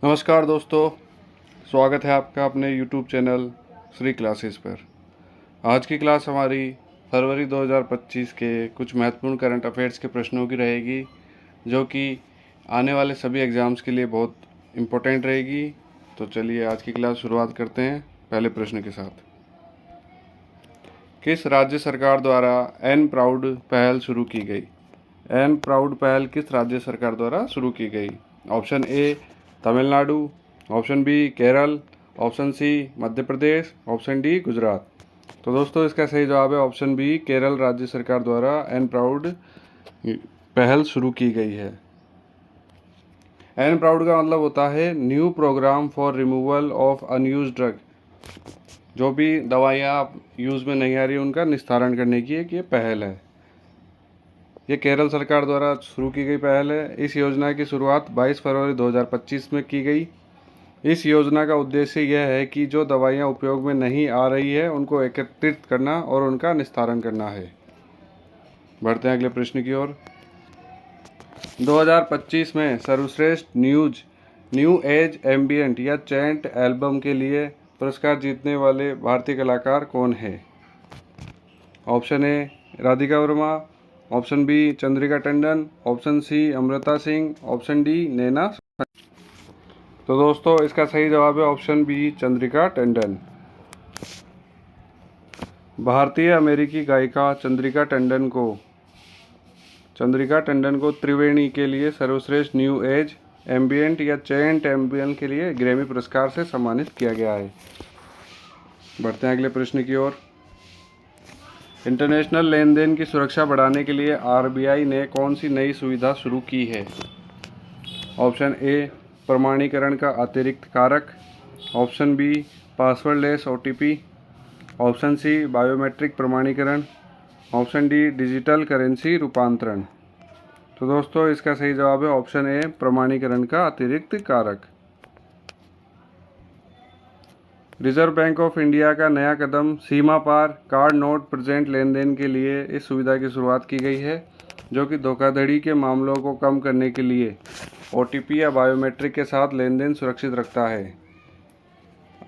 नमस्कार दोस्तों, स्वागत है आपका अपने YouTube चैनल श्री क्लासेस पर। आज की क्लास हमारी फरवरी 2025 के कुछ महत्वपूर्ण करंट अफेयर्स के प्रश्नों की रहेगी, जो कि आने वाले सभी एग्ज़ाम्स के लिए बहुत इम्पोर्टेंट रहेगी। तो चलिए आज की क्लास शुरुआत करते हैं पहले प्रश्न के साथ। किस राज्य सरकार द्वारा एन प्राउड पहल शुरू की गई? एन प्राउड पहल किस राज्य सरकार द्वारा शुरू की गई? Option A Tamil Nadu, option B Kerala, option C Madhya Pradesh, option D Gujarat. तो दोस्तों इसका सही जवाब है ऑप्शन बी, केरल राज्य सरकार द्वारा एन प्राउड पहल शुरू की गई है। एन प्राउड का मतलब होता है new programme for removal of unused drug. जो भी दवाइयाँ यूज़ में नहीं आ रही उनका निस्तारण करने की एक ये पहल है। ये केरल सरकार द्वारा शुरू की गई पहल है। इस योजना की शुरुआत 22 फरवरी 2025 में की गई। इस योजना का उद्देश्य यह है कि जो दवाइयाँ उपयोग में नहीं आ रही है उनको एकत्रित करना और उनका निस्तारण करना है। बढ़ते हैं अगले प्रश्न की ओर। 2025 में सर्वश्रेष्ठ न्यू एज एम्बियंट या चैंट एल्बम के लिए पुरस्कार जीतने वाले भारतीय कलाकार कौन है? Option A Radhika Varma, option B Chandrika Tandon, option C Amrita Singh, option D Naina. तो दोस्तों इसका सही जवाब है ऑप्शन बी चंद्रिका टंडन। भारतीय अमेरिकी गायिका चंद्रिका टंडन को त्रिवेणी के लिए सर्वश्रेष्ठ न्यू एज एम्बियंट या चैंट एम्बियंट के लिए ग्रैमी पुरस्कार से सम्मानित किया गया है। बढ़ते हैं अगले प्रश्न की ओर। इंटरनेशनल लेन देन की सुरक्षा बढ़ाने के लिए आरबीआई ने कौन सी नई सुविधा शुरू की है? ऑप्शन ए प्रमाणीकरण का अतिरिक्त कारक, option B passwordless OTP, option C biometric प्रमाणीकरण, ऑप्शन डी डिजिटल करेंसी रूपांतरण। तो दोस्तों इसका सही जवाब है ऑप्शन ए प्रमाणीकरण का अतिरिक्त कारक। रिजर्व बैंक ऑफ इंडिया का नया कदम सीमा पार कार्ड नोट प्रेजेंट लेन देन के लिए इस सुविधा की शुरुआत की गई है, जो कि धोखाधड़ी के मामलों को कम करने के लिए ओटीपी या बायोमेट्रिक के साथ लेन देन सुरक्षित रखता है।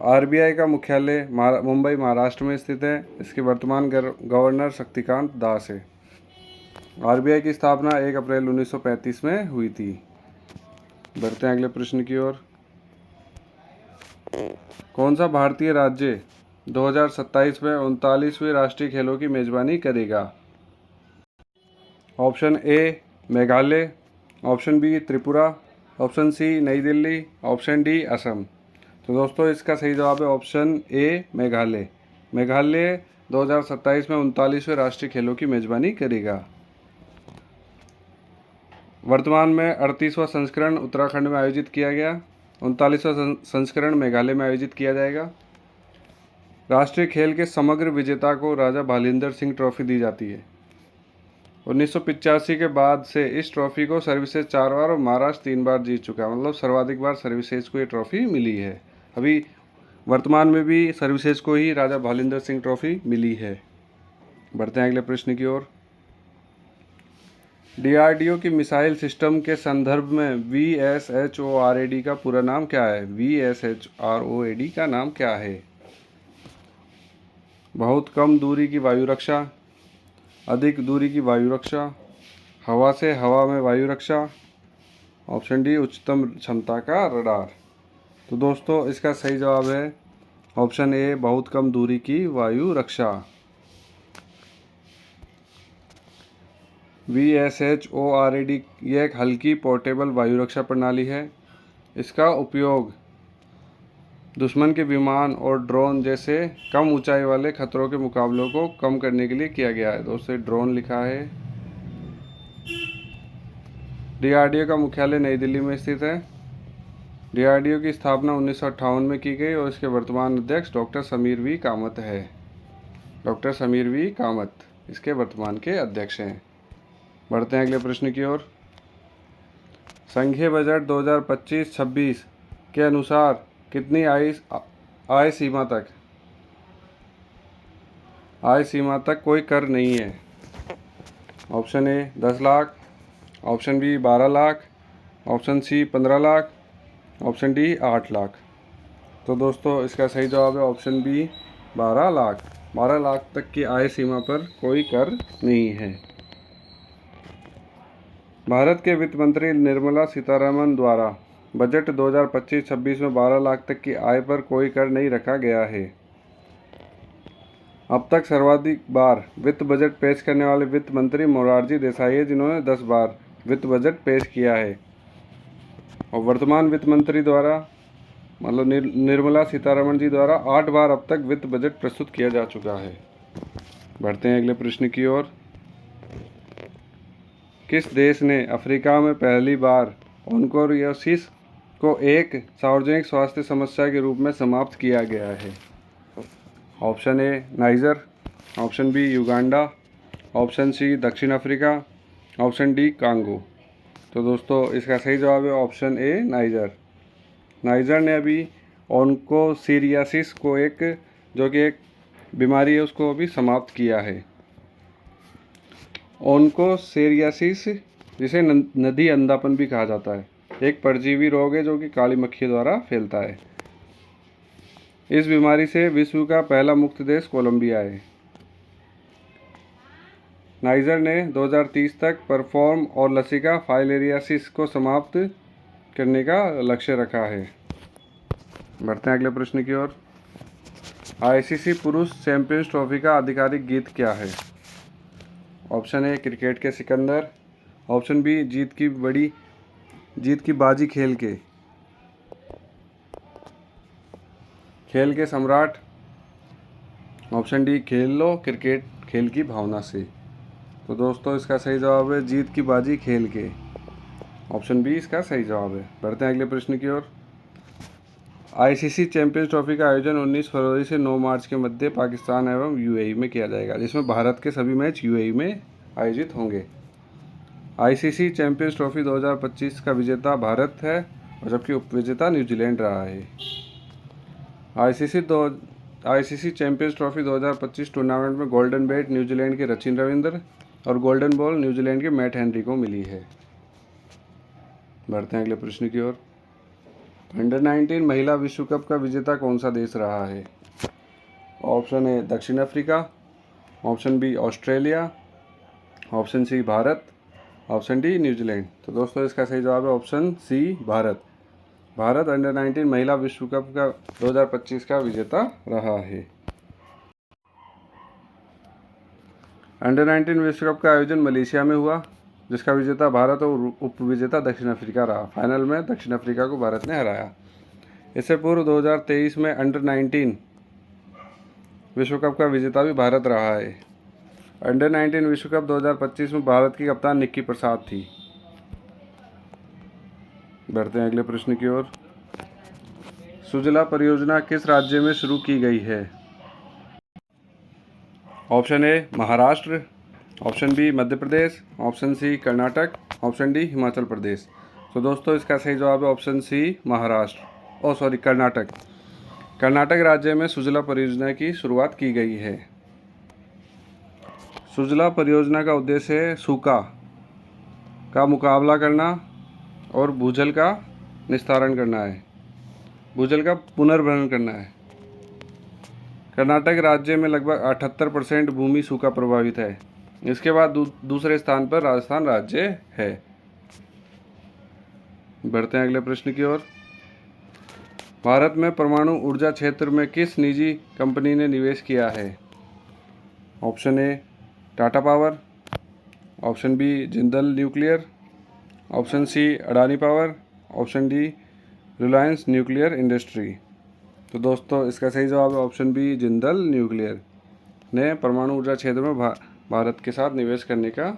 आरबीआई का मुख्यालय मुंबई महाराष्ट्र में स्थित है। इसके वर्तमान गवर्नर शक्तिकांत दास है। आरबीआई की स्थापना 1 अप्रैल 1935 में हुई थी। बढ़ते हैं अगले प्रश्न की ओर। कौन सा भारतीय राज्य 2027 में 39वें राष्ट्रीय खेलों की मेजबानी करेगा? Option A Meghalaya, option B Tripura, option C नई दिल्ली, ऑप्शन डी असम। तो दोस्तों इसका सही जवाब है ऑप्शन ए मेघालय। मेघालय 2027 में 39वें राष्ट्रीय खेलों की मेजबानी करेगा। वर्तमान में 38वां संस्करण उत्तराखंड में आयोजित किया गया। 39वां संस्करण मेघालय में आयोजित किया जाएगा। राष्ट्रीय खेल के समग्र विजेता को राजा भालिंदर सिंह ट्रॉफी दी जाती है। 1985 के बाद से इस ट्रॉफी को सर्विसेज 4 बार और महाराष्ट्र 3 बार जीत चुका है। मतलब सर्वाधिक बार सर्विसेज को ये ट्रॉफी मिली है। अभी वर्तमान में भी सर्विसेज को ही राजा भालिंदर सिंह ट्रॉफी मिली है। बढ़ते हैं अगले प्रश्न की ओर। डीआरडीओ की मिसाइल सिस्टम के संदर्भ में वीएसएचओआरएडी का पूरा नाम क्या है? वीएसएचआरओएडी का नाम क्या है? बहुत कम दूरी की वायु रक्षा, अधिक दूरी की वायु रक्षा, हवा से हवा में वायु रक्षा, ऑप्शन डी उच्चतम क्षमता का रडार। तो दोस्तों इसका सही जवाब है ऑप्शन ए बहुत कम दूरी की वायु रक्षा। वीएसएचओआरएडी यह एक हल्की पोर्टेबल वायु रक्षा प्रणाली है। इसका उपयोग दुश्मन के विमान और ड्रोन जैसे कम ऊंचाई वाले खतरों के मुकाबलों को कम करने के लिए किया गया है। दोस्तों ड्रोन लिखा है। डीआरडीओ का मुख्यालय नई दिल्ली में स्थित है। डीआरडीओ की स्थापना 1958 में की गई और इसके वर्तमान अध्यक्ष डॉक्टर समीर वी कामत है। डॉक्टर समीर वी कामत इसके वर्तमान के अध्यक्ष हैं। बढ़ते हैं अगले प्रश्न की ओर। संघीय बजट 2025-26 के अनुसार कितनी आय सीमा तक कोई कर नहीं है? Option A 10 lakh, option B 12 lakh, option C 15 lakh, option D 8 lakh. तो दोस्तों इसका सही जवाब है ऑप्शन बी 12 लाख। 12 लाख तक की आय सीमा पर कोई कर नहीं है। भारत के वित्त मंत्री निर्मला सीतारमण द्वारा बजट 2025-26 में 12 लाख तक की आय पर कोई कर नहीं रखा गया है। अब तक सर्वाधिक बार वित्त बजट पेश करने वाले वित्त मंत्री मोरारजी देसाई है, जिन्होंने 10 बार वित्त बजट पेश किया है। और वर्तमान वित्त मंत्री द्वारा मतलब निर्मला सीतारमण जी द्वारा 8 बार अब तक वित्त बजट प्रस्तुत किया जा चुका है। बढ़ते हैं अगले प्रश्न की ओर। किस देश ने अफ्रीका में पहली बार ऑन्कोरियोसिस को एक सार्वजनिक स्वास्थ्य समस्या के रूप में समाप्त किया गया है? Option A Niger, option B Uganda, option C दक्षिण अफ्रीका, ऑप्शन डी कांगो। तो दोस्तों इसका सही जवाब है ऑप्शन ए नाइजर। नाइजर ने अभी ऑन्कोसिरियासिस को जो कि एक बीमारी है उसको अभी समाप्त किया है। ऑन्कोसेरियासिस जिसे नदी अंधापन भी कहा जाता है, एक परजीवी रोग है जो कि काली मक्खी द्वारा फैलता है। इस बीमारी से विश्व का पहला मुक्त देश कोलंबिया है। नाइजर ने 2030 तक परफॉर्म और लसिका फाइलेरियासिस को समाप्त करने का लक्ष्य रखा है। बढ़ते हैं अगले प्रश्न की ओर। आईसीसी पुरुष चैंपियंस ट्रॉफी का आधिकारिक गीत क्या है? ऑप्शन ए क्रिकेट के सिकंदर, ऑप्शन बी जीत की बाजी खेल के सम्राट, ऑप्शन डी खेल लो क्रिकेट खेल की भावना से। तो दोस्तों इसका सही जवाब है जीत की बाजी खेल के, ऑप्शन बी इसका सही जवाब है। बढ़ते हैं अगले प्रश्न की ओर। आईसीसी चैंपियंस ट्रॉफी का आयोजन 19 फरवरी से 9 मार्च के मध्य पाकिस्तान एवं यूएई में किया जाएगा, जिसमें भारत के सभी मैच यूएई में आयोजित होंगे। आईसीसी चैंपियंस ट्रॉफी 2025 का विजेता भारत है और जबकि उपविजेता न्यूजीलैंड रहा है। आईसीसी चैंपियंस ट्रॉफी 2025 टूर्नामेंट में गोल्डन बैट न्यूजीलैंड के रचिन रविंद्र और गोल्डन बॉल न्यूजीलैंड के मैट हेनरी को मिली है। बढ़ते हैं अगले प्रश्न की ओर। अंडर 19 महिला विश्व कप का विजेता कौन सा देश रहा है? ऑप्शन ए दक्षिण Africa, option B Australia, option C Bharat, option D New Zealand. तो दोस्तों इसका सही जवाब है option C Bharat. Bharat under 19 महिला विश्व कप का 2025 का विजेता रहा है। अंडर 19 विश्व कप का आयोजन मलेशिया में हुआ, जिसका विजेता भारत और उपविजेता दक्षिण अफ्रीका रहा। फाइनल में दक्षिण अफ्रीका को भारत ने हराया। इससे पूर्व 2023 में अंडर 19 विश्व कप का विजेता भी भारत रहा है। अंडर 19 विश्व कप 2025 में भारत की कप्तान निक्की प्रसाद थी। बढ़ते हैं अगले प्रश्न की ओर। सुजला परियोजना किस राज्य में शुरू की गई है? Option A Maharashtra, option B Madhya Pradesh, option C Karnataka, option D Himachal Pradesh. तो दोस्तों इसका सही जवाब है ऑप्शन सी कर्नाटक। कर्नाटक राज्य में सुजला परियोजना की शुरुआत की गई है। सुजला परियोजना का उद्देश्य है सूखा का मुकाबला करना और भूजल का निस्तारण करना है, भूजल का पुनर्भरण करना है। कर्नाटक राज्य में लगभग 78% भूमि सूखा प्रभावित है। इसके बाद दूसरे स्थान पर राजस्थान राज्य है। बढ़ते हैं अगले प्रश्न की ओर। भारत में परमाणु ऊर्जा क्षेत्र में किस निजी कंपनी ने निवेश किया है? Option A Tata power, option B Jindal nuclear, option C Adani power, option D Reliance nuclear industry. तो दोस्तों इसका सही जवाब है ऑप्शन बी जिंदल न्यूक्लियर ने परमाणु ऊर्जा क्षेत्र में भारत के साथ निवेश करने का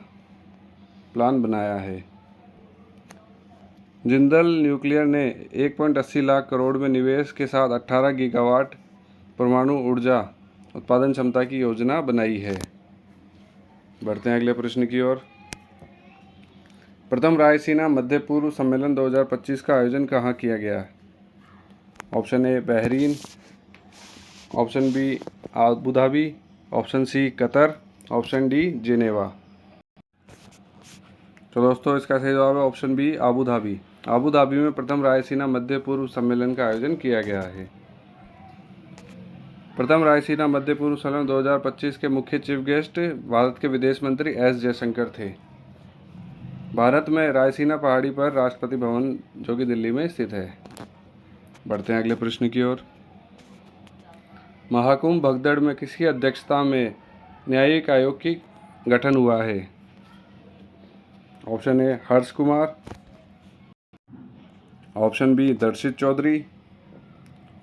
प्लान बनाया है। जिंदल न्यूक्लियर ने 1.80 लाख करोड़ में निवेश के साथ 18 गीगावाट परमाणु ऊर्जा उत्पादन क्षमता की योजना बनाई है। बढ़ते हैं अगले प्रश्न की ओर। प्रथम रायसीना मध्य पूर्व सम्मेलन 2025 का आयोजन कहाँ किया गया? Option A Bahrain, option B Abu Dhabi, option C Qatar, option D Geneva. तो दोस्तों इसका सही जवाब है option B Abu Dhabi. Abu Dhabi में प्रथम रायसीना मध्य पूर्व सम्मेलन का आयोजन किया गया है। प्रथम रायसीना मध्य पूर्व सम्मेलन 2025 के मुख्य चीफ गेस्ट भारत के विदेश मंत्री एस जयशंकर थे। भारत में रायसीना पहाड़ी पर राष्ट्रपति भवन जो कि दिल्ली में स्थित है। बढ़ते हैं अगले प्रश्न की ओर। महाकुंभ भगदड़ में किसकी अध्यक्षता में न्यायिक आयोग की गठन हुआ है? Option A Harsh Kumar, option B Darshit Chaudhary,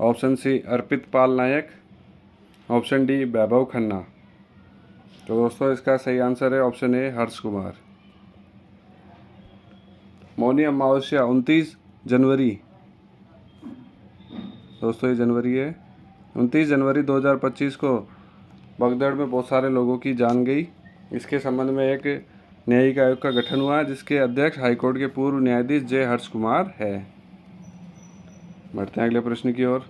option C Arpit Pal Nayak, option D Vaibhav Khanna. तो दोस्तों इसका सही आंसर है ऑप्शन ए हर्ष कुमार। मौनी अमावस्या 29 जनवरी, दोस्तों ये जनवरी है, 29 जनवरी 2025 को भगदड़ में बहुत सारे लोगों की जान गई। इसके संबंध में एक न्यायिक आयोग का गठन हुआ जिसके अध्यक्ष हाईकोर्ट के पूर्व न्यायाधीश जे हर्ष कुमार है। बढ़ते हैं अगले प्रश्न की ओर।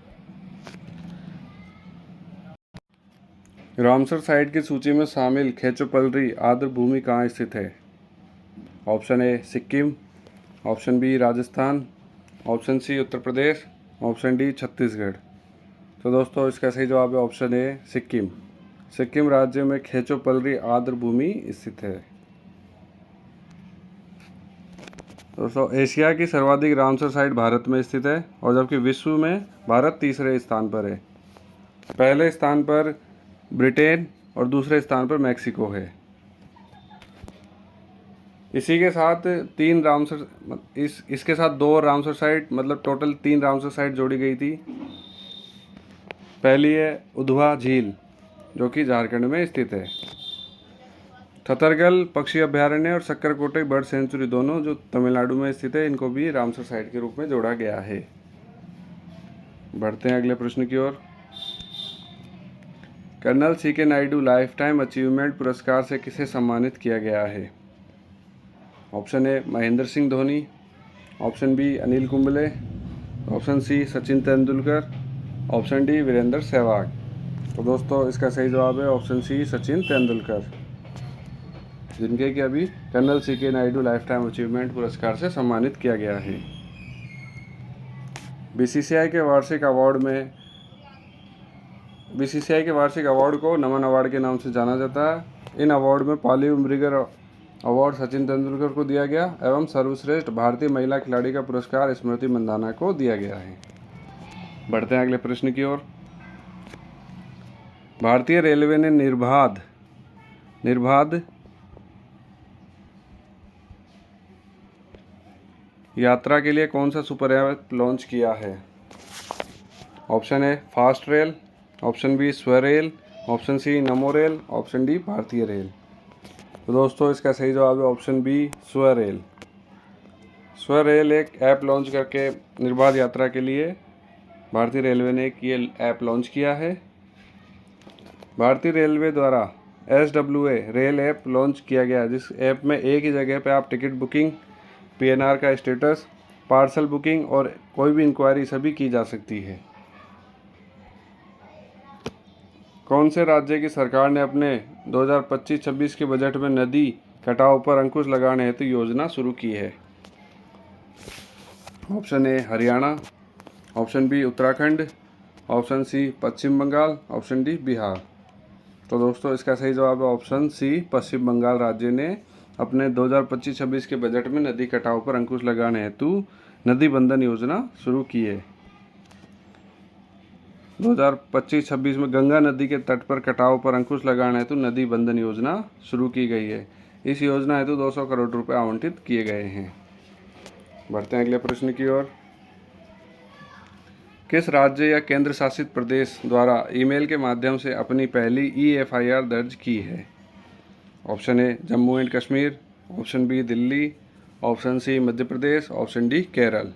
रामसर साइट की सूची में शामिल खेचोपल्ली आर्द्र भूमि कहाँ स्थित है? Option A Sikkim, option B Rajasthan, option C Uttar Pradesh, option D Chhattisgarh. तो दोस्तों इसका सही जवाब है ऑप्शन ए सिक्किम। सिक्किम राज्य में खेचोपल्ली आर्द्र भूमि स्थित है। दोस्तों एशिया की सर्वाधिक रामसर साइट भारत में स्थित है और जबकि विश्व में भारत तीसरे स्थान पर है। पहले स्थान पर ब्रिटेन और दूसरे स्थान पर मैक्सिको है। इसी के साथ इसके साथ 2 रामसर साइट मतलब टोटल 3 रामसर साइट जोड़ी गई थी। पहली है उधवा झील जो कि झारखंड में स्थित है। थथरगल पक्षी अभयारण्य और सक्करकोटे बर्ड सेंचुरी दोनों जो तमिलनाडु में स्थित है, इनको भी रामसर साइट के रूप में जोड़ा गया है। बढ़ते हैं अगले प्रश्न की ओर। Colonel CK Naidu life time achievement पुरस्कार से किसे सम्मानित किया गया है? Option A Mahendra Singh Dhoni, option B Anil Kumble, option C Sachin Tendulkar, option D Virender Sehwag. तो दोस्तों इसका सही जवाब है ऑप्शन सी सचिन तेंदुलकर, जिनके कि अभी colonel CK Naidu life time achievement पुरस्कार से सम्मानित किया गया है। बीसीसीआई के वार्षिक अवार्ड को नमन अवार्ड के नाम से जाना जाता है। इन अवार्ड में पाली उम्रिगर अवार्ड सचिन तेंदुलकर को दिया गया एवं सर्वश्रेष्ठ भारतीय महिला खिलाड़ी का पुरस्कार स्मृति मंदाना को दिया गया है। बढ़ते हैं अगले प्रश्न की ओर। भारतीय रेलवे ने निर्बाध यात्रा के लिए कौन सा सुपर ऐप लॉन्च किया है? Option A fast rail, option B SwaRail, option C Namo rail, option D भारतीय रेल। तो दोस्तों इसका सही जवाब है ऑप्शन बी स्वरेल। स्वरेल एक ऐप लॉन्च करके निर्बाध यात्रा के लिए भारतीय रेलवे ने ये ऐप लॉन्च किया है। भारतीय रेलवे द्वारा SWA रेल ऐप लॉन्च किया गया जिस ऐप में एक ही जगह पर आप टिकट बुकिंग, PNR का स्टेटस, पार्सल बुकिंग और कोई भी इंक्वायरी सभी की जा सकती है। कौन से राज्य की सरकार ने अपने 2025-26 के बजट में नदी कटाव पर अंकुश लगाने हेतु योजना शुरू की है? Option A Haryana, option B Uttarakhand, option C Paschim Bengal, option D Bihar. तो दोस्तों इसका सही जवाब है ऑप्शन सी पश्चिम बंगाल राज्य ने अपने 2025-26 के बजट में नदी कटाव पर अंकुश लगाने हेतु नदी बंधन योजना शुरू की है। 2025-26 में गंगा नदी के तट पर कटाव पर अंकुश लगाने हेतु नदी बंधन योजना शुरू की गई है। इस योजना हेतु 200 करोड़ रुपए आवंटित किए गए हैं। बढ़ते हैं अगले प्रश्न की ओर। किस राज्य या केंद्र शासित प्रदेश द्वारा ईमेल के माध्यम से अपनी पहली EFIR दर्ज की है? Option A Jammu and Kashmir, option B Delhi, option C Madhya Pradesh, option D Kerala.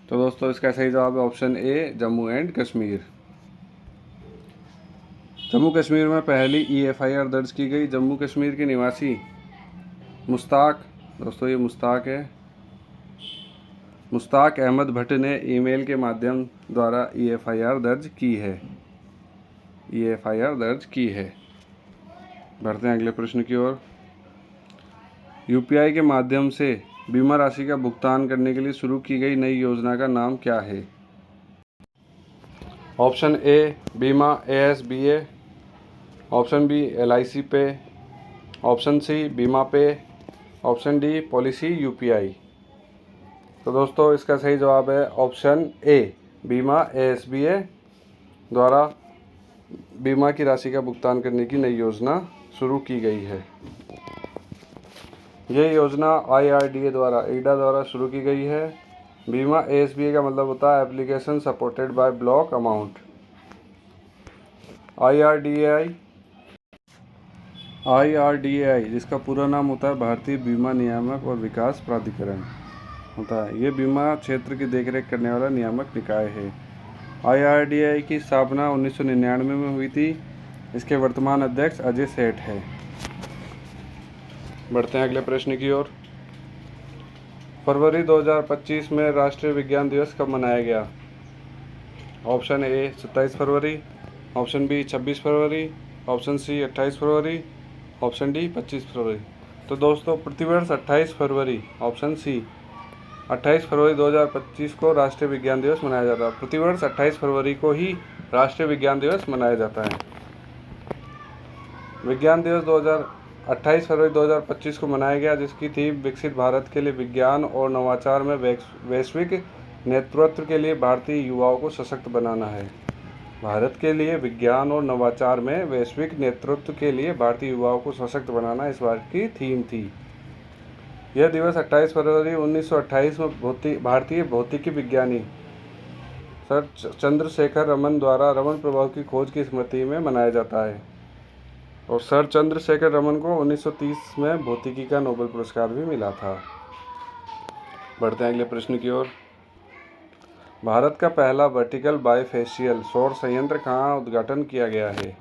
तो दोस्तों इसका सही जवाब है option A Jammu and Kashmir. Jammu Kashmir में पहली EFIR दर्ज की गई। जम्मू कश्मीर के निवासी मुश्ताक, दोस्तों ये मुश्ताक है, मुश्ताक अहमद भट्ट ने ईमेल के माध्यम द्वारा EFIR दर्ज की है। बढ़ते हैं अगले प्रश्न की ओर। UPI के माध्यम से बीमा राशि का भुगतान करने के लिए शुरू की गई नई योजना का नाम क्या है? ऑप्शन ए बीमा ASBA, ऑप्शन बी LIC पे, ऑप्शन सी बीमा पे, ऑप्शन डी पॉलिसी UPI। तो दोस्तों इसका सही जवाब है ऑप्शन ए, बीमा ASBA द्वारा बीमा की राशि का भुगतान करने की नई योजना शुरू की गई है। यह योजना IRDA द्वारा IRDA द्वारा शुरू की गई है। बीमा ASBA का मतलब होता है application supported by block amount. IRDAI जिसका पूरा नाम होता है भारतीय बीमा नियामक और विकास प्राधिकरण होता है। ये बीमा क्षेत्र की देखरेख करने वाला नियामक निकाय है। IRDAI की स्थापना 1999 में हुई थी। इसके वर्तमान अध्यक्ष अजय सेठ है। बढ़ते हैं अगले प्रश्न की ओर। फरवरी 2025 में राष्ट्रीय विज्ञान दिवस कब मनाया गया? ऑप्शन ए 27 फरवरी, ऑप्शन बी 26 फरवरी, ऑप्शन सी 28 फरवरी, ऑप्शन डी 25 फरवरी। तो दोस्तों प्रतिवर्ष 28 फरवरी, ऑप्शन सी 28 फरवरी 2025 को राष्ट्रीय विज्ञान दिवस मनाया जाता है। प्रतिवर्ष 28 फरवरी को ही राष्ट्रीय विज्ञान दिवस मनाया जाता है। विज्ञान दिवस 28 फरवरी 2025 को मनाया गया, जिसकी थीम विकसित भारत के लिए विज्ञान और नवाचार में वैश्विक नेतृत्व के लिए भारतीय युवाओं को सशक्त बनाना है। भारत के लिए विज्ञान और नवाचार में वैश्विक नेतृत्व के लिए भारतीय युवाओं को सशक्त बनाना इस बार की थीम थी। यह दिवस 28 फरवरी 1928 में भारतीय भौतिकी विज्ञानी सर चंद्रशेखर रमन द्वारा रमन प्रभाव की खोज की स्मृति में मनाया जाता है। और सर चंद्रशेखर रमन को 1930 में भौतिकी का नोबेल पुरस्कार भी मिला था। बढ़ते हैं अगले प्रश्न की ओर। भारत का पहला वर्टिकल बायफेशियल सौर संयंत्र कहाँ उद्घाटन किया गया है?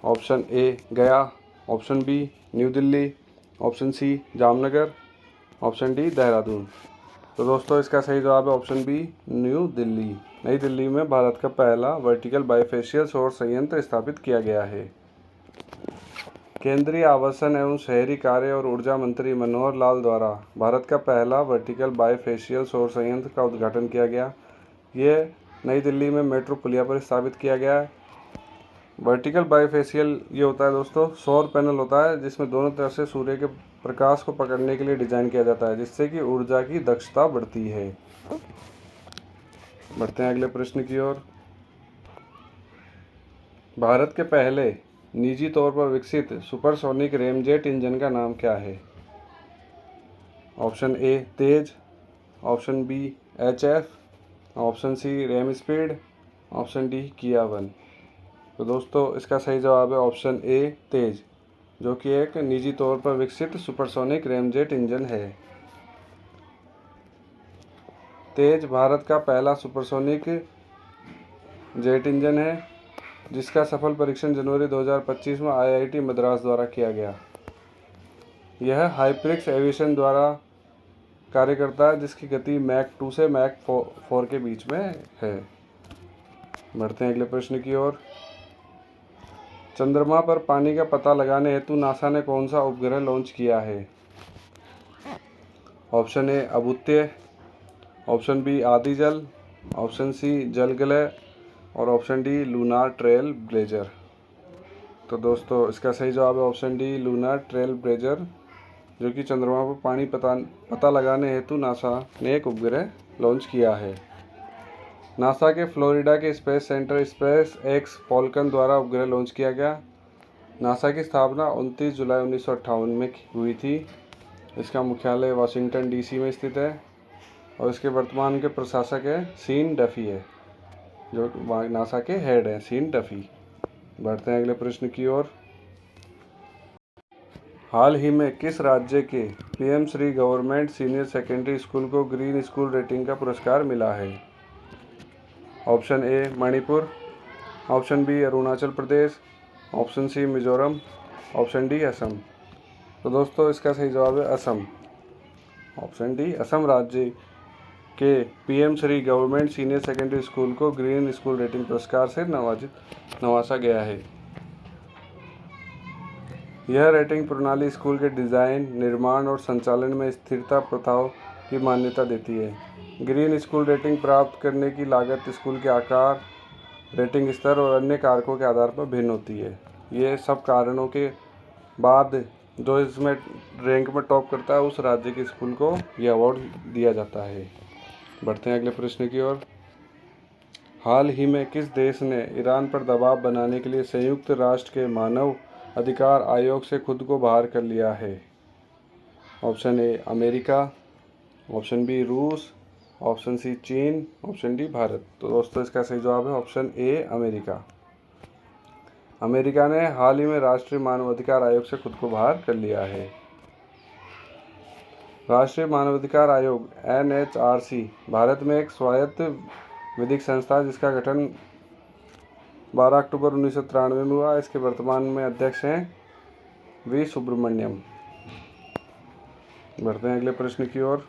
Option A Gaya, option B New Delhi, option C Jamnagar, option D Dehradun. तो दोस्तों इसका सही जवाब है ऑप्शन बी न्यू दिल्ली। नई दिल्ली में भारत का पहला वर्टिकल बायफेशियल सौर संयंत्र स्थापित किया गया है। केंद्रीय आवासन एवं शहरी कार्य और ऊर्जा मंत्री मनोहर लाल द्वारा भारत का पहला वर्टिकल बायफेशियल सौर संयंत्र का उद्घाटन किया गया। ये नई दिल्ली में मेट्रो पुलिया पर स्थापित किया गया है। वर्टिकल बायफेशियल ये होता है दोस्तों सौर पैनल होता है, जिसमें दोनों तरफ से सूर्य के प्रकाश को पकड़ने के लिए डिजाइन किया जाता है, जिससे कि ऊर्जा की दक्षता बढ़ती है। बढ़ते हैं अगले प्रश्न की ओर। भारत के पहले निजी तौर पर विकसित सुपरसोनिक रेमजेट इंजन का नाम क्या है? Option A Tej, option B HF, option C रेम स्पीड, ऑप्शन डी किया 1। तो दोस्तों इसका सही जवाब है ऑप्शन ए तेज, जो कि एक निजी तौर पर विकसित सुपरसोनिक रेमजेट इंजन है। तेज भारत का पहला सुपरसोनिक जेट इंजन है, जिसका सफल परीक्षण जनवरी 2025 में IIT मद्रास द्वारा किया गया। यह हाइप्रिक्स एविएशन द्वारा कार्य करता है, जिसकी गति मैक 2 से मैक 4 के बीच में है। बढ़ते हैं अगले प्रश्न की ओर। चंद्रमा पर पानी का पता लगाने हेतु नासा ने कौन सा उपग्रह लॉन्च किया है? ऑप्शन ए अबुत्य, ऑप्शन बी आदिजल, ऑप्शन सी जलग्रह और option D lunar trailblazer. तो दोस्तों इसका सही जवाब है option D lunar trailblazer, जो कि चंद्रमा पर पानी पता लगाने हेतु नासा ने एक उपग्रह लॉन्च किया है। नासा के फ्लोरिडा के स्पेस सेंटर SpaceX फॉल्कन द्वारा उपग्रह लॉन्च किया गया। नासा की स्थापना 29 जुलाई 1958 में हुई थी। इसका मुख्यालय वाशिंगटन DC में स्थित है और इसके वर्तमान के प्रशासक है सीन डफी है, जो नासा के हेड हैं सीन डफी। बढ़ते हैं अगले प्रश्न की ओर। हाल ही में किस राज्य के PM Shri government senior secondary school को ग्रीन स्कूल रेटिंग का पुरस्कार मिला है? Option A Manipur, option B Arunachal Pradesh, option C Mizoram, option D Assam. तो दोस्तों इसका सही जवाब है असम। ऑप्शन डी असम राज्य के PM Shri government senior secondary school को ग्रीन स्कूल रेटिंग पुरस्कार से नवाजा गया है। यह रेटिंग प्रणाली स्कूल के डिज़ाइन, निर्माण और संचालन में स्थिरता प्रथाओं की मान्यता देती है। ग्रीन स्कूल रेटिंग प्राप्त करने की लागत स्कूल के आकार, रेटिंग स्तर और अन्य कारकों के आधार पर भिन्न होती है। ये सब कारणों के बाद जो इसमें रैंक में टॉप करता है उस राज्य के स्कूल को यह अवार्ड दिया जाता है। बढ़ते हैं अगले प्रश्न की ओर। हाल ही में किस देश ने ईरान पर दबाव बनाने के लिए संयुक्त राष्ट्र के मानव अधिकार आयोग से खुद को बाहर कर लिया है? Option A America, option B रूस, ऑप्शन सी चीन, ऑप्शन डी भारत। तो दोस्तों इसका सही जवाब है ऑप्शन ए अमेरिका। अमेरिका ने हाल ही में राष्ट्रीय मानवाधिकार आयोग से खुद को बाहर कर लिया है। राष्ट्रीय मानवाधिकार आयोग NHRC भारत में एक स्वायत्त विधिक संस्था है जिसका गठन 12 अक्टूबर 1993 में हुआ। इसके वर्तमान में अध्यक्ष हैं वी सुब्रमण्यम। बढ़ते हैं अगले प्रश्न की ओर।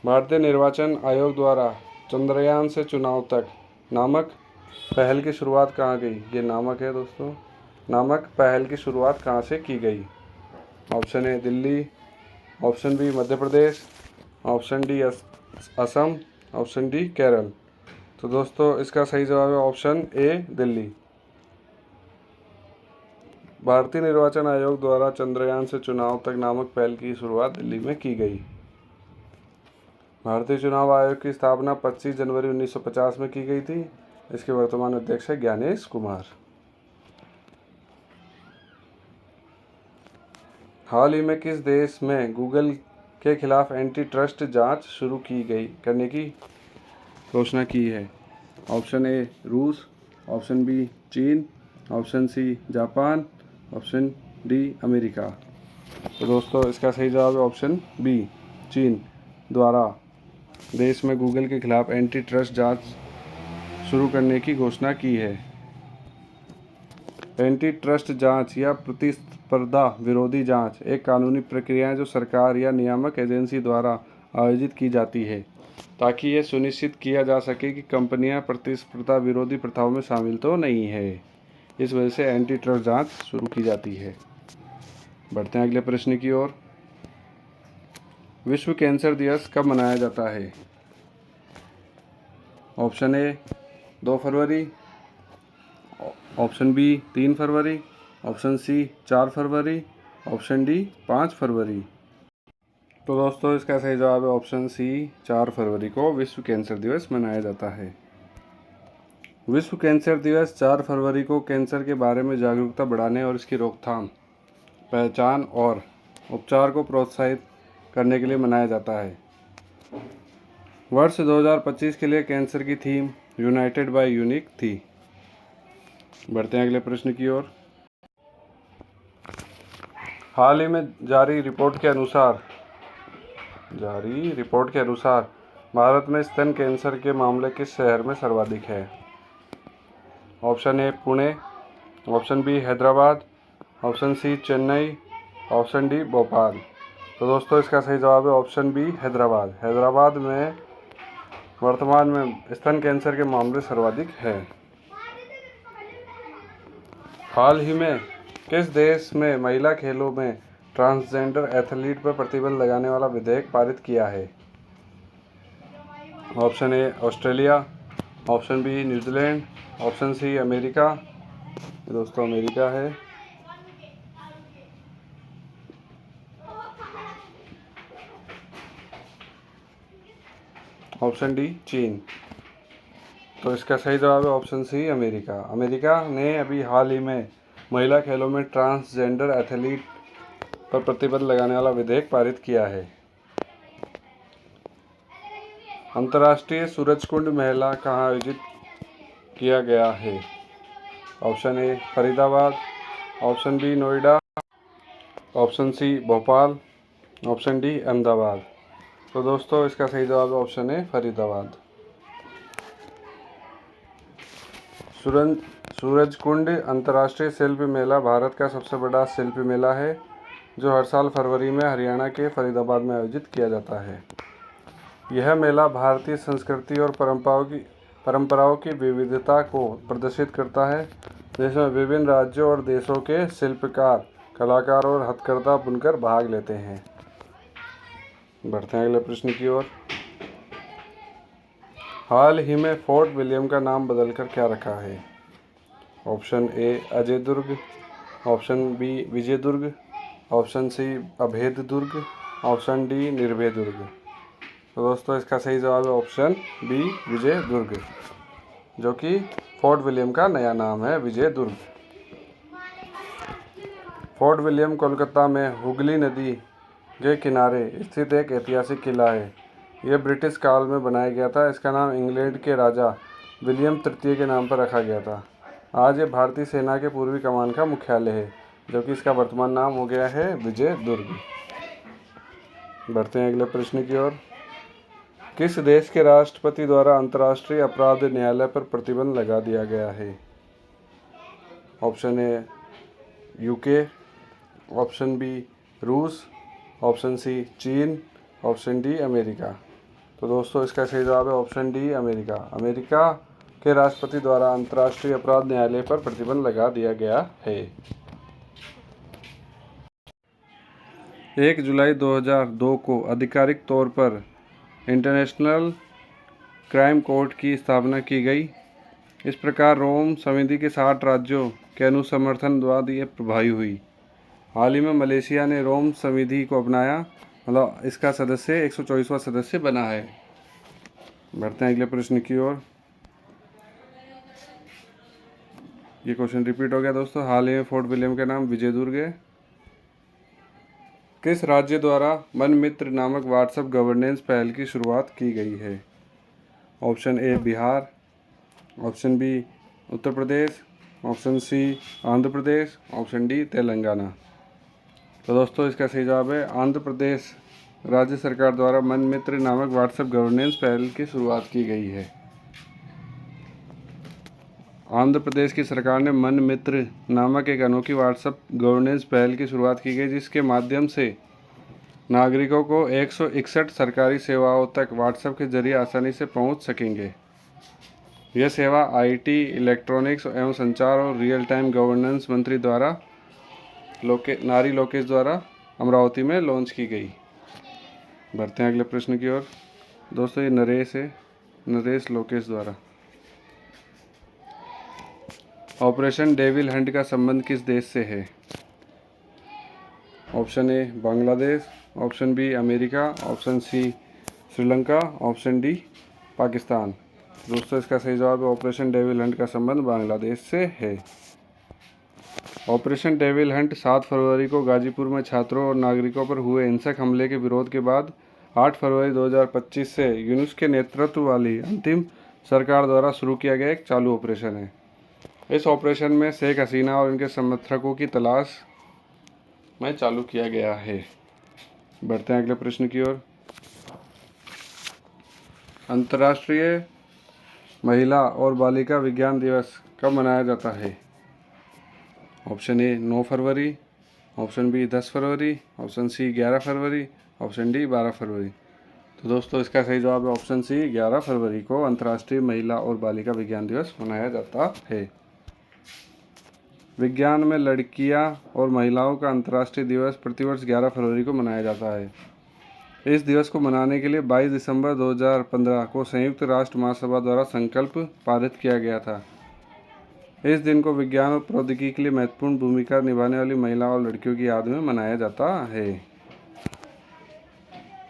भारतीय निर्वाचन आयोग द्वारा चंद्रयान से चुनाव तक नामक पहल की शुरुआत कहाँ गई? ये नामक है दोस्तों। नामक पहल की शुरुआत कहाँ से की गई? Option A Delhi, option B Madhya Pradesh, option D Assam, option D Kerala. तो दोस्तों इसका सही जवाब है ऑप्शन ए दिल्ली। भारतीय निर्वाचन आयोग द्वारा चंद्रयान से चुनाव तक नामक पहल की शुरुआत दिल्ली में की गई। भारतीय चुनाव आयोग की स्थापना 25 जनवरी 1950 में की गई थी। इसके वर्तमान अध्यक्ष है ज्ञानेश कुमार। हाल ही में किस देश में गूगल के खिलाफ एंटी ट्रस्ट जांच शुरू करने की घोषणा की है? ऑप्शन ए रूस, ऑप्शन बी चीन, option C Japan, option D America. तो दोस्तों इसका सही जवाब है ऑप्शन बी चीन द्वारा देश में गूगल के खिलाफ एंटी ट्रस्ट जांच शुरू करने की घोषणा की है। एंटी ट्रस्ट जांच या प्रतिस्पर्धा विरोधी जांच एक कानूनी प्रक्रिया है जो सरकार या नियामक एजेंसी द्वारा आयोजित की जाती है ताकि यह सुनिश्चित किया जा सके कि कंपनियां प्रतिस्पर्धा विरोधी प्रथाओं में शामिल तो नहीं है। इस वजह से एंटी ट्रस्ट जांच शुरू की जाती है। बढ़ते हैं अगले प्रश्न की ओर। विश्व कैंसर दिवस कब मनाया जाता है? ऑप्शन ए 2 फरवरी, ऑप्शन बी 3 फरवरी, ऑप्शन सी 4 फरवरी, ऑप्शन डी 5 फरवरी। तो दोस्तों इसका सही जवाब है ऑप्शन सी 4 फरवरी को विश्व कैंसर दिवस मनाया जाता है। विश्व कैंसर दिवस 4 फरवरी को कैंसर के बारे में जागरूकता बढ़ाने और इसकी रोकथाम, पहचान और उपचार को प्रोत्साहित करने के लिए मनाया जाता है। वर्ष 2025 के लिए कैंसर की थीम यूनाइटेड बाय यूनिक थी। बढ़ते हैं अगले प्रश्न की ओर। हाल ही में जारी रिपोर्ट के अनुसार भारत में स्तन कैंसर के मामले किस शहर में सर्वाधिक है? Option A Pune, option B Hyderabad, option C Chennai, option D Bhopal. तो दोस्तों इसका सही जवाब है ऑप्शन बी हैदराबाद। हैदराबाद में वर्तमान में स्तन कैंसर के मामले सर्वाधिक हैं। हाल ही में किस देश में महिला खेलों में ट्रांसजेंडर एथलीट पर प्रतिबंध लगाने वाला विधेयक पारित किया है? Option A Australia, option B New Zealand, option C America. दोस्तों अमेरिका है। ऑप्शन डी चीन। तो इसका सही जवाब है ऑप्शन सी अमेरिका। अमेरिका ने अभी हाल ही में महिला खेलों में ट्रांसजेंडर एथलीट पर प्रतिबंध लगाने वाला विधेयक पारित किया है। अंतर्राष्ट्रीय सूरजकुंड मेला कहाँ आयोजित किया गया है? Option A Faridabad, option B Noida, option C Bhopal, option D Ahmedabad. तो दोस्तों इसका सही जवाब है ऑप्शन ए फरीदाबाद। सूरजकुंड अंतर्राष्ट्रीय शिल्प मेला भारत का सबसे बड़ा शिल्प मेला है जो हर साल फरवरी में हरियाणा के फरीदाबाद में आयोजित किया जाता है। यह मेला भारतीय संस्कृति और परंपराओं की विविधता को प्रदर्शित करता है जिसमें विभिन्न राज्यों और देशों के शिल्पकार, कलाकार और हथकरघा बुनकर भाग लेते हैं। बढ़ते हैं अगले प्रश्न की ओर। हाल ही में फोर्ट विलियम का नाम बदलकर क्या रखा है? Option A Ajay Durg, option B Vijay Durg, option C Abhed Durg, option D निर्भय दुर्ग। तो दोस्तों इसका सही जवाब है ऑप्शन बी विजय दुर्ग, जो कि फोर्ट विलियम का नया नाम है, विजय दुर्ग। फोर्ट विलियम कोलकाता में हुगली नदी के किनारे स्थित एक ऐतिहासिक किला है। यह ब्रिटिश काल में बनाया गया था। इसका नाम इंग्लैंड के राजा विलियम तृतीय के नाम पर रखा गया था। आज ये भारतीय सेना के पूर्वी कमान का मुख्यालय है, जो कि इसका वर्तमान नाम हो गया है विजय दुर्ग। बढ़ते हैं अगले प्रश्न की ओर। किस देश के राष्ट्रपति द्वारा अंतर्राष्ट्रीय अपराध न्यायालय पर प्रतिबंध लगा दिया गया है? Option A UK, option B रूस, ऑप्शन सी चीन, ऑप्शन डी अमेरिका। तो दोस्तों इसका सही जवाब है ऑप्शन डी अमेरिका। अमेरिका के राष्ट्रपति द्वारा अंतर्राष्ट्रीय अपराध न्यायालय पर प्रतिबंध लगा दिया गया है। 1 जुलाई 2002 को आधिकारिक तौर पर इंटरनेशनल क्राइम कोर्ट की स्थापना की गई। इस प्रकार रोम संधि के 60 राज्यों के अनुसमर्थन द्वारा ये प्रभावी हुई। हाल ही में मलेशिया ने रोम संधि को अपनाया, मतलब इसका सदस्य 124वां सदस्य बना है। बढ़ते हैं अगले प्रश्न की ओर। ये क्वेश्चन रिपीट हो गया दोस्तों। हाल ही में फोर्ट विलियम का नाम विजय दुर्ग है। किस राज्य द्वारा मन मित्र नामक व्हाट्सएप गवर्नेंस पहल की शुरुआत की गई है? Option A Bihar, option B Uttar Pradesh, option C Andhra Pradesh, option D Telangana. तो दोस्तों इसका सही जवाब है आंध्र प्रदेश राज्य सरकार द्वारा मन मित्र नामक व्हाट्सएप गवर्नेंस पहल की शुरुआत की गई है। आंध्र प्रदेश की सरकार ने मन मित्र नामक एक अनोखी व्हाट्सएप गवर्नेंस पहल की शुरुआत की गई, जिसके माध्यम से नागरिकों को 161 सरकारी सेवाओं तक व्हाट्सएप के जरिए आसानी से पहुंच सकेंगे। यह सेवा आईटी, इलेक्ट्रॉनिक्स एवं संचार और रियल टाइम गवर्नेंस मंत्री द्वारा नारी लोकेश द्वारा अमरावती में लॉन्च की गई। बढ़ते हैं अगले प्रश्न की ओर। दोस्तों ये नरेश लोकेश द्वारा। ऑपरेशन डेविल हंट का संबंध किस देश से है? Option A Bangladesh, option B America, option C Sri Lanka, option D Pakistan. दोस्तों इसका सही जवाब है ऑपरेशन डेविल हंट का संबंध बांग्लादेश से है। ऑपरेशन डेविल हंट 7 फरवरी को गाजीपुर में छात्रों और नागरिकों पर हुए हिंसक हमले के विरोध के बाद 8 फरवरी 2025 से यूनुस के नेतृत्व वाली अंतिम सरकार द्वारा शुरू किया गया एक चालू ऑपरेशन है। इस ऑपरेशन में शेख हसीना और उनके समर्थकों की तलाश में चालू किया गया है। बढ़ते हैं अगले प्रश्न की ओर। अंतर्राष्ट्रीय महिला और बालिका विज्ञान दिवस कब मनाया जाता है? ऑप्शन ए 9 फरवरी, ऑप्शन बी 10 फरवरी, ऑप्शन सी 11 फरवरी, ऑप्शन डी 12 फरवरी। तो दोस्तों इसका सही जवाब है ऑप्शन सी 11 फरवरी को अंतर्राष्ट्रीय महिला और बालिका विज्ञान दिवस मनाया जाता है। विज्ञान में लड़कियां और महिलाओं का अंतर्राष्ट्रीय दिवस प्रतिवर्ष 11 फरवरी को मनाया जाता है। इस दिवस को मनाने के लिए 22 दिसंबर 2015 को संयुक्त राष्ट्र महासभा द्वारा संकल्प पारित किया गया था। इस दिन को विज्ञान और प्रौद्योगिकी के लिए महत्वपूर्ण भूमिका निभाने वाली महिलाओं और लड़कियों की याद में मनाया जाता है।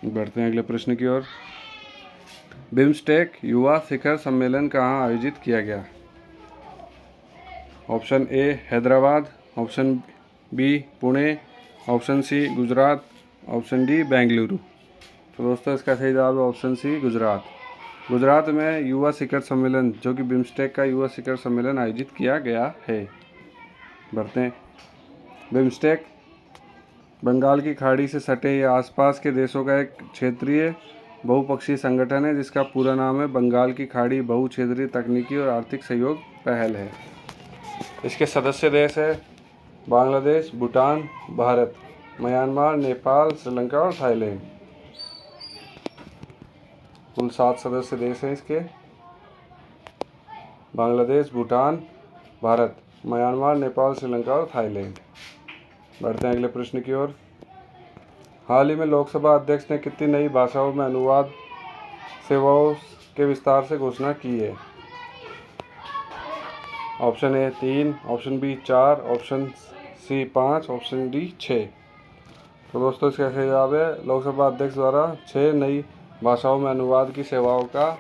बढ़ते हैं अगले प्रश्न की ओर। बिम्स्टेक युवा शिखर सम्मेलन कहाँ आयोजित किया गया? Option A Hyderabad, option B Pune, option C Gujarat, option D Bengaluru. तो दोस्तों इसका सही जवाब है ऑप्शन सी गुजरात। गुजरात में युवा शिखर सम्मेलन, जो कि बिम्स्टेक का युवा शिखर सम्मेलन आयोजित किया गया है। बढ़ते हैं। बिम्स्टेक बंगाल की खाड़ी से सटे या आसपास के देशों का एक क्षेत्रीय बहुपक्षीय संगठन है, जिसका पूरा नाम है बंगाल की खाड़ी बहुक्षेत्रीय तकनीकी और आर्थिक सहयोग पहल है। इसके सदस्य देश है बांग्लादेश, भूटान, भारत, म्यांमार, नेपाल, श्रीलंका और थाईलैंड। कुल 7 सदस्य देश हैं इसके। बांग्लादेश, भूटान, भारत, म्यांमार, नेपाल, श्रीलंका और थाईलैंड। बढ़ते हैं अगले प्रश्न की ओर। हाल ही में लोकसभा अध्यक्ष ने कितनी नई भाषाओं में अनुवाद सेवाओं के विस्तार से घोषणा की है? Option A 3, option B 4, option C 5, option D 6। तो दोस्तों इसका सही जवाब है लोकसभा अध्यक्ष द्वारा 6 नई भाषाओं में अनुवाद की सेवाओं का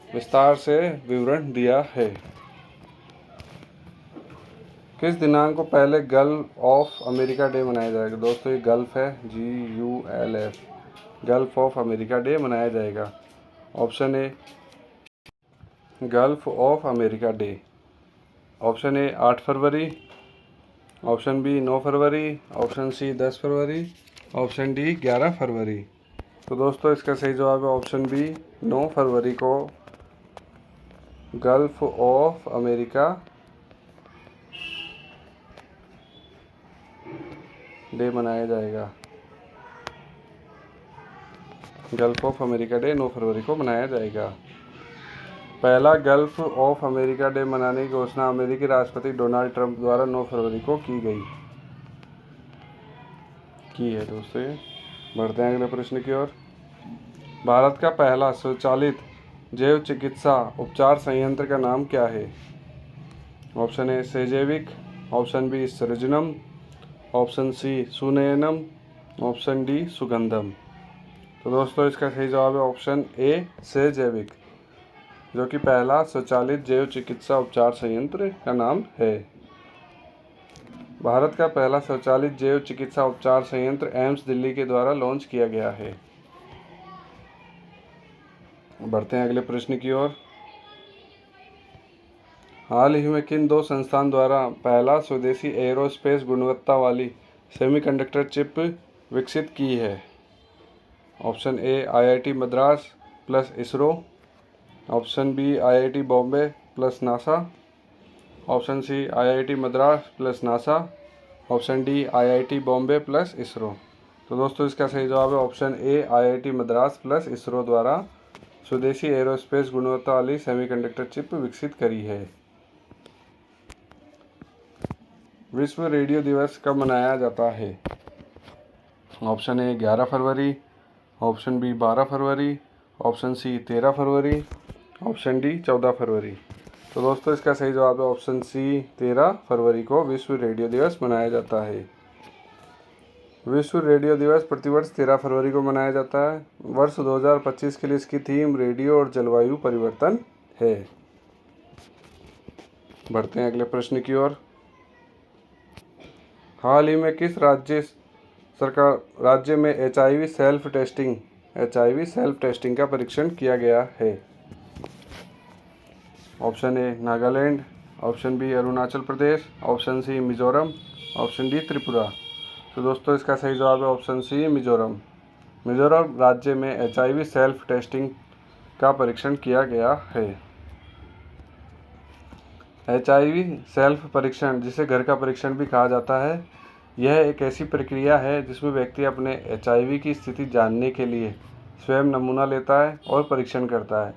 विस्तार से विवरण दिया है। किस दिनांक को पहले गल्फ ऑफ अमेरिका डे मनाया जाएगा? दोस्तों ये गल्फ है, GULF, gulf of America day मनाया जाएगा। Option A gulf of America day, option A 8 फरवरी, ऑप्शन बी 9 फरवरी, ऑप्शन सी 10 फरवरी, ऑप्शन डी 11 फरवरी। तो दोस्तों इसका सही जवाब है ऑप्शन बी 9 फरवरी को गल्फ ऑफ अमेरिका डे मनाया जाएगा। गल्फ ऑफ अमेरिका डे 9 फरवरी को मनाया जाएगा। पहला गल्फ ऑफ अमेरिका डे मनाने की घोषणा अमेरिकी राष्ट्रपति डोनाल्ड ट्रंप द्वारा 9 फरवरी को की है दोस्तों। बढ़ते हैं अगले प्रश्न की ओर। भारत का पहला स्वचालित जैव चिकित्सा उपचार संयंत्र का नाम क्या है? ऑप्शन ए सेजेविक, ऑप्शन बी सृजनम, ऑप्शन सी सुनयनम, ऑप्शन डी सुगंधम। तो दोस्तों इसका सही जवाब है ऑप्शन ए सेजेविक, जो कि पहला स्वचालित जैव चिकित्सा उपचार संयंत्र का नाम है। भारत का पहला स्वचालित जैव चिकित्सा उपचार संयंत्र एम्स दिल्ली के द्वारा लॉन्च किया गया है। बढ़ते हैं अगले प्रश्न की ओर। हाल ही में किन 2 संस्थान द्वारा पहला स्वदेशी एरोस्पेस गुणवत्ता वाली सेमीकंडक्टर चिप विकसित की है? Option A IIT Madras plus ISRO, option B IIT Bombay plus NASA, option C IIT Madras plus NASA, option D IIT Bombay plus ISRO. तो दोस्तों इसका सही जवाब है option A IIT Madras plus ISRO द्वारा स्वदेशी एरोस्पेस गुणवत्ता वाली सेमीकंडक्टर चिप विकसित करी है। विश्व रेडियो दिवस कब मनाया जाता है? ऑप्शन ए 11 फरवरी, ऑप्शन बी 12 फरवरी, ऑप्शन सी 13 फरवरी, ऑप्शन डी 14 फरवरी। तो दोस्तों इसका सही जवाब है ऑप्शन सी 13 फरवरी को विश्व रेडियो दिवस मनाया जाता है। विश्व रेडियो दिवस प्रतिवर्ष 13 फरवरी को मनाया जाता है। वर्ष 2025 के लिए इसकी थीम रेडियो और जलवायु परिवर्तन है। बढ़ते हैं अगले प्रश्न की ओर। हाल ही में किस राज्य में HIV सेल्फ टेस्टिंग का परीक्षण किया गया है? Option A Nagaland, option B Arunachal Pradesh, option C Mizoram, option D Tripura. तो दोस्तों इसका सही जवाब है ऑप्शन सी मिजोरम। मिजोरम राज्य में HIV सेल्फ टेस्टिंग का परीक्षण किया गया है। HIV सेल्फ परीक्षण, जिसे घर का परीक्षण भी कहा जाता है, यह एक ऐसी प्रक्रिया है जिसमें व्यक्ति अपने HIV की स्थिति जानने के लिए स्वयं नमूना लेता है और परीक्षण करता है।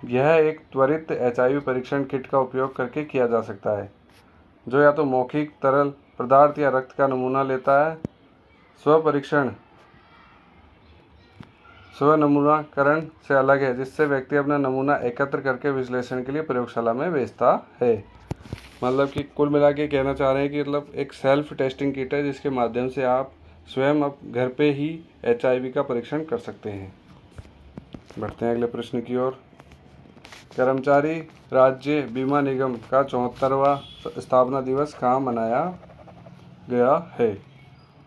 यह एक त्वरित HIV परीक्षण किट का उपयोग करके किया जा सकता है, जो या तो मौखिक तरल पदार्थ या रक्त का नमूना लेता है। स्व नमूनाकरण से अलग है, जिससे व्यक्ति अपना नमूना एकत्र करके विश्लेषण के लिए प्रयोगशाला में भेजता है। मतलब कि कुल मिला के कहना चाह रहे हैं कि मतलब एक सेल्फ टेस्टिंग किट है जिसके माध्यम से आप स्वयं अब घर पे ही HIV का परीक्षण कर सकते हैं। बढ़ते हैं अगले प्रश्न की ओर। कर्मचारी राज्य बीमा निगम का 74वां स्थापना दिवस कहाँ मनाया गया है?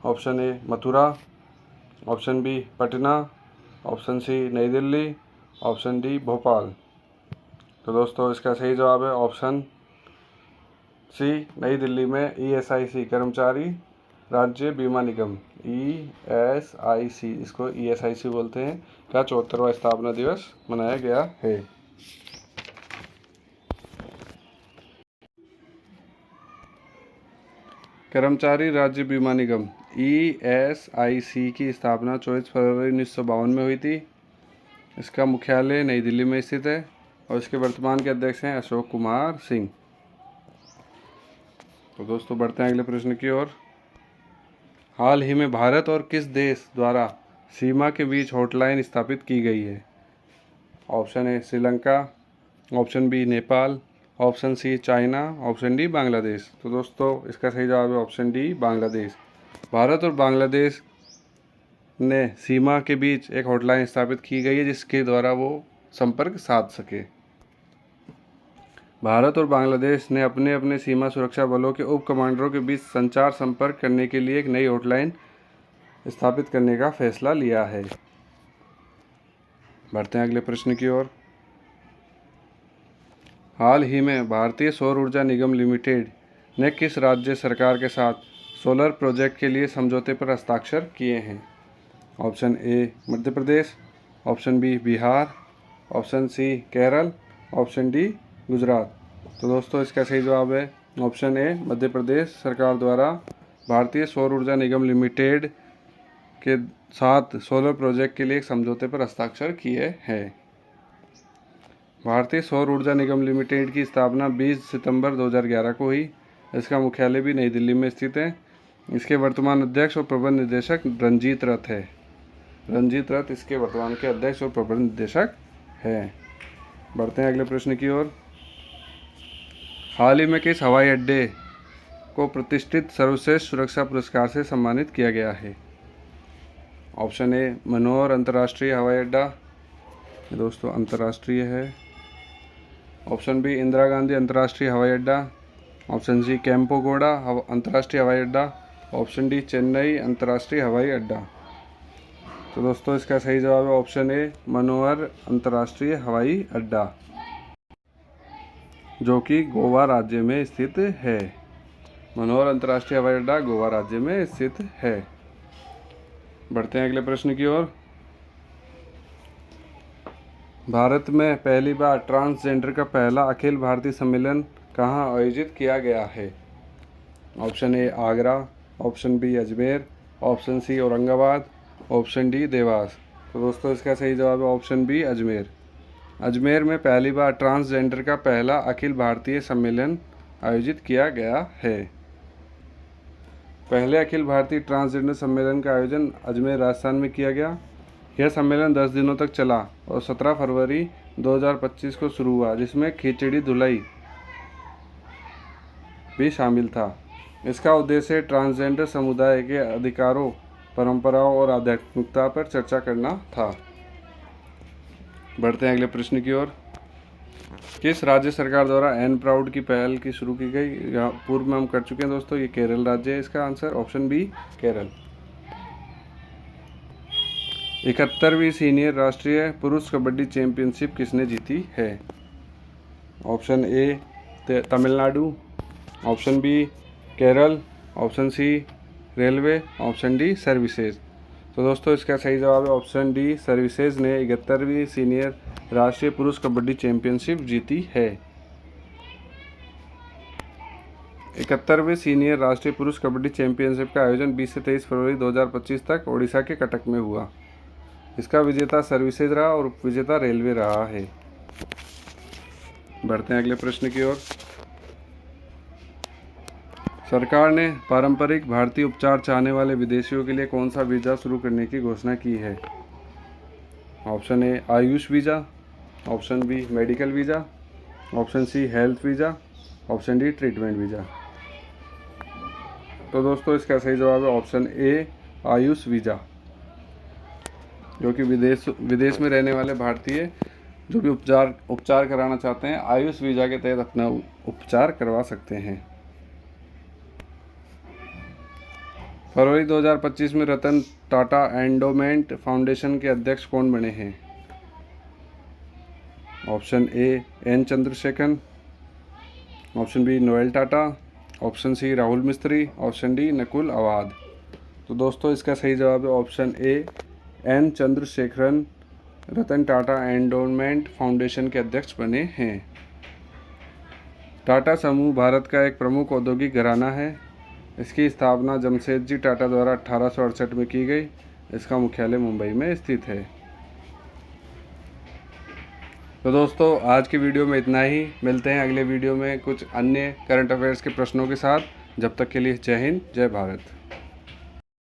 Option A Mathura, option B Patna, option C नई दिल्ली, ऑप्शन डी भोपाल। तो दोस्तों इसका सही जवाब है ऑप्शन सी नई दिल्ली में ESIC कर्मचारी राज्य बीमा निगम ESIC, इसको ESIC बोलते हैं, का 74वां स्थापना दिवस मनाया गया है। कर्मचारी राज्य बीमा निगम ESIC की स्थापना 24 फरवरी 1952 में हुई थी। इसका मुख्यालय नई दिल्ली में स्थित है और इसके वर्तमान के अध्यक्ष हैं अशोक कुमार सिंह। तो दोस्तों बढ़ते हैं अगले प्रश्न की ओर। हाल ही में भारत और किस देश द्वारा सीमा के बीच हॉटलाइन स्थापित की गई है? Option A Sri Lanka, option B Nepal, option C China, option D Bangladesh. तो दोस्तों इसका सही जवाब है ऑप्शन डी बांग्लादेश। भारत और बांग्लादेश ने सीमा के बीच एक हॉटलाइन स्थापित की गई है जिसके द्वारा वो संपर्क साध सके। भारत और बांग्लादेश ने अपने अपने सीमा सुरक्षा बलों के उप कमांडरों के बीच संचार संपर्क करने के लिए एक नई हॉटलाइन स्थापित करने का फैसला लिया है। बढ़ते हैं अगले प्रश्न की ओर। हाल ही में भारतीय सौर ऊर्जा निगम लिमिटेड ने किस राज्य सरकार के साथ सोलर प्रोजेक्ट के लिए समझौते पर हस्ताक्षर किए हैं? Option A Madhya Pradesh, option B Bihar, option C Kerala, option D Gujarat. तो दोस्तों इसका सही जवाब है ऑप्शन ए मध्य प्रदेश सरकार द्वारा भारतीय सौर ऊर्जा निगम लिमिटेड के साथ सोलर प्रोजेक्ट के लिए एक समझौते पर हस्ताक्षर किए हैं। भारतीय सौर ऊर्जा निगम लिमिटेड की स्थापना 20 सितंबर 2011 को हुई। इसका मुख्यालय भी नई दिल्ली में स्थित है। इसके वर्तमान अध्यक्ष और प्रबंध निदेशक रंजीत रथ है। रंजीत रथ इसके वर्तमान के अध्यक्ष और प्रबंध निदेशक हैं। बढ़ते हैं अगले प्रश्न की ओर। हाल ही में किस हवाई अड्डे को प्रतिष्ठित सर्वश्रेष्ठ सुरक्षा पुरस्कार से सम्मानित किया गया है? ऑप्शन ए मनोहर अंतर्राष्ट्रीय हवाई अड्डा, दोस्तों अंतर्राष्ट्रीय है। ऑप्शन बी इंदिरा गांधी अंतर्राष्ट्रीय हवाई अड्डा, ऑप्शन सी कैंपोगोड़ा अंतर्राष्ट्रीय हवाई अड्डा, ऑप्शन डी चेन्नई अंतर्राष्ट्रीय हवाई अड्डा। तो दोस्तों इसका सही जवाब है ऑप्शन ए मनोहर अंतर्राष्ट्रीय हवाई अड्डा, जो कि गोवा राज्य में स्थित है। मनोहर अंतर्राष्ट्रीय हवाई अड्डा गोवा राज्य में स्थित है। बढ़ते हैं अगले प्रश्न की ओर। भारत में पहली बार ट्रांसजेंडर का पहला अखिल भारतीय सम्मेलन कहाँ आयोजित किया गया है? Option A Agra, option B Ajmer, option C Aurangabad, option D Dewas. तो दोस्तों इसका सही जवाब है ऑप्शन बी अजमेर। अजमेर में पहली बार ट्रांसजेंडर का पहला अखिल भारतीय सम्मेलन आयोजित किया गया है। पहले अखिल भारतीय ट्रांसजेंडर सम्मेलन का आयोजन अजमेर राजस्थान में किया गया। यह सम्मेलन 10 दिनों तक चला और 17 फरवरी 2025 को शुरू हुआ, जिसमें खिचड़ी धुलाई भी शामिल था। इसका उद्देश्य ट्रांसजेंडर समुदाय के अधिकारों, परंपराओं और आध्यात्मिकता पर चर्चा करना था। बढ़ते हैं अगले प्रश्न की ओर। किस राज्य सरकार द्वारा एन प्राउड की पहल की शुरू की गई? यहाँ पूर्व में हम कर चुके हैं दोस्तों, ये केरल राज्य है। इसका आंसर ऑप्शन बी केरल। 71वीं सीनियर राष्ट्रीय पुरुष कबड्डी चैंपियनशिप किसने जीती है? Option A Tamil Nadu, option B Kerala, option C railway, option D services. तो दोस्तों इसका सही जवाब है ऑप्शन डी सर्विसेज ने 71वीं सीनियर राष्ट्रीय पुरुष कबड्डी चैंपियनशिप जीती है। 71वें सीनियर राष्ट्रीय पुरुष कबड्डी चैंपियनशिप का आयोजन 20 से 23 फरवरी 2025 तक ओडिशा के कटक में हुआ। इसका विजेता सर्विसेज रहा और उपविजेता रेलवे रहा है। बढ़ते हैं अगले प्रश्न की ओर। सरकार ने पारंपरिक भारतीय उपचार चाहने वाले विदेशियों के लिए कौन सा वीज़ा शुरू करने की घोषणा की है? Option A Ayush visa, option B medical visa, option C health visa, option D treatment visa. तो दोस्तों इसका सही जवाब है ऑप्शन ए आयुष वीज़ा, जो कि विदेश में रहने वाले भारतीय जो भी उपचार कराना चाहते हैं आयुष वीज़ा के तहत अपना उपचार करवा सकते हैं। फरवरी 2025 में रतन टाटा एंडोमेंट फाउंडेशन के अध्यक्ष कौन बने हैं? Option A N Chandrasekaran, option B Noel Tata, option C Rahul Mistry, option D Nakul Avadh. तो दोस्तों इसका सही जवाब है option A N Chandrasekaran Ratan Tata endowment foundation के अध्यक्ष बने हैं। टाटा समूह भारत का एक प्रमुख औद्योगिक घराना है। इसकी स्थापना जमशेदजी टाटा द्वारा 1868 में की गई। इसका मुख्यालय मुंबई में स्थित है। तो दोस्तों आज की वीडियो में इतना ही। मिलते हैं अगले वीडियो में कुछ अन्य करंट अफेयर्स के प्रश्नों के साथ। जब तक के लिए जय हिंद, जय भारत।